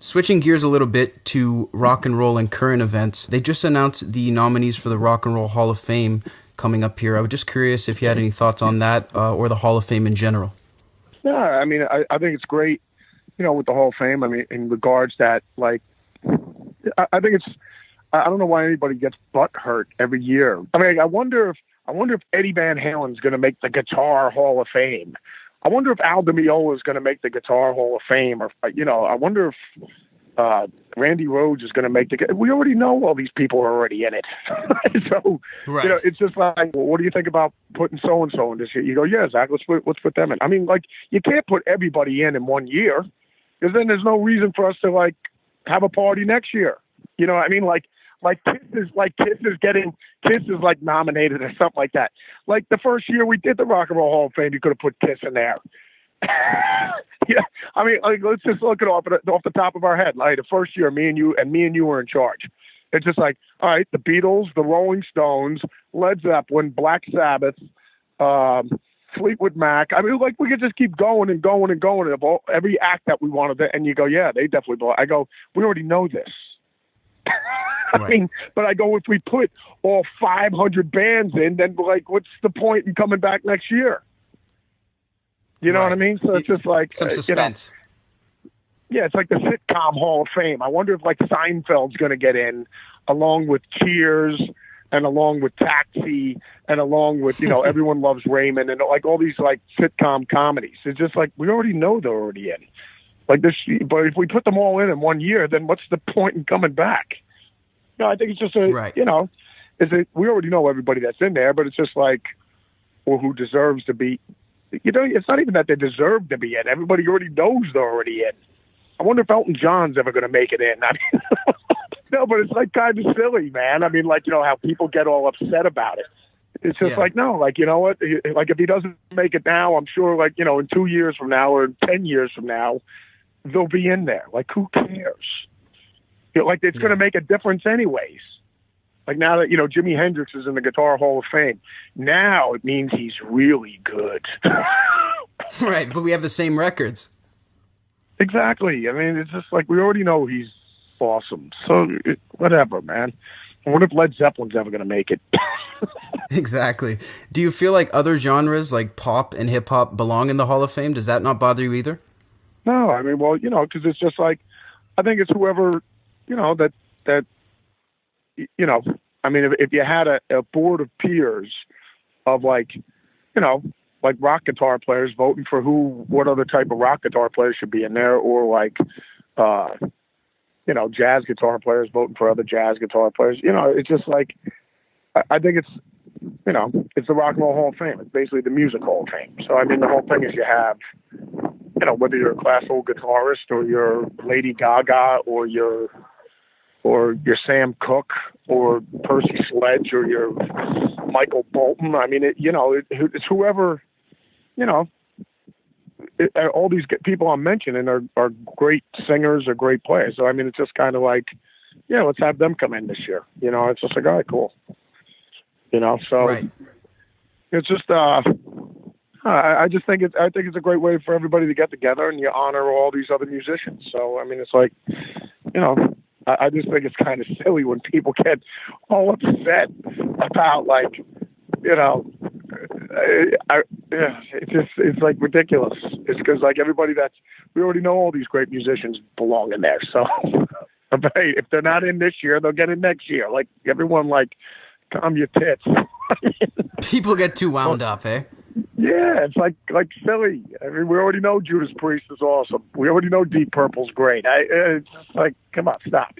Switching gears a little bit to rock and roll and current events, they just announced the nominees for the Rock and Roll Hall of Fame coming up here. I was just curious if you had any thoughts on that or the Hall of Fame in general. Yeah, I mean, I think it's great, with the Hall of Fame. I mean, in regards that, like, I think I don't know why anybody gets butt hurt every year. I mean, I wonder if Eddie Van Halen's going to make the Guitar Hall of Fame. I wonder if Al Di Meola is going to make the Guitar Hall of Fame, or I wonder if Randy Rhoads is going to make the. We already know all these people are already in it, so right. It's just like, well, what do you think about putting so and so in this year? You go, yeah, Zach, let's put them in. I mean, like, you can't put everybody in 1 year, because then there's no reason for us to like have a party next year. You know what I mean? Like Kiss is like nominated or something like that. Like the first year we did the Rock and Roll Hall of Fame, you could have put Kiss in there. Yeah, I mean, like, let's just look it off the top of our head. Like the first year, me and you were in charge. It's just like, all right, the Beatles, the Rolling Stones, Led Zeppelin, Black Sabbath, Fleetwood Mac. I mean, like, we could just keep going and going and going of every act that we wanted to, and you go, yeah, they definitely belong. I go, we already know this. I mean, but I go, if we put all 500 bands in, then like, what's the point in coming back next year? You know what I mean? So it's just like some suspense. Yeah, it's like the sitcom Hall of Fame. I wonder if like Seinfeld's going to get in, along with Cheers and along with Taxi and along with Everyone Loves Raymond and like all these like sitcom comedies. It's just like, we already know they're already in. Like this, but if we put them all in 1 year, then what's the point in coming back? No, I think it's just we already know everybody that's in there, but it's just like, well, who deserves to be, it's not even that they deserve to be in. Everybody already knows they're already in. I wonder if Elton John's ever going to make it in. I mean, no, but it's like kind of silly, man. I mean, like, how people get all upset about it. It's just like, no, like, you know what? Like, if he doesn't make it now, I'm sure, like, in 2 years from now or 10 years from now, they'll be in there. Like, who cares? Like, it's going to make a difference anyways. Like, now that, Jimi Hendrix is in the Guitar Hall of Fame, now it means he's really good. Right, but we have the same records. Exactly. I mean, it's just like, we already know he's awesome. So, whatever, man. What if Led Zeppelin's ever going to make it? Exactly. Do you feel like other genres like pop and hip-hop belong in the Hall of Fame? Does that not bother you either? No, I mean, well, because it's just like, I think it's whoever, that I mean, if you had a board of peers of like, like rock guitar players voting for what other type of rock guitar players should be in there, or like, jazz guitar players voting for other jazz guitar players, it's just like, I think it's, it's the Rock and Roll Hall of Fame. It's basically the Music Hall of Fame. So, I mean, the whole thing is you have, whether you're a classical guitarist or you're Lady Gaga or you're Sam Cooke or Percy Sledge or you're Michael Bolton. I mean, it's whoever, all these people I'm mentioning are great singers or great players. So, I mean, it's just kind of like, yeah, let's have them come in this year. It's just like, all right, cool. So right. It's just, I just think it's a great way for everybody to get together and you honor all these other musicians. So, I mean, it's like, I just think it's kind of silly when people get all upset about like, it's like ridiculous. It's because like we already know all these great musicians belong in there. So if they're not in this year, they'll get in next year. Like everyone, like, calm your tits. People get too wound up, eh? Yeah, it's like silly. I mean, we already know Judas Priest is awesome. We already know Deep Purple's great. It's just like, come on, stop.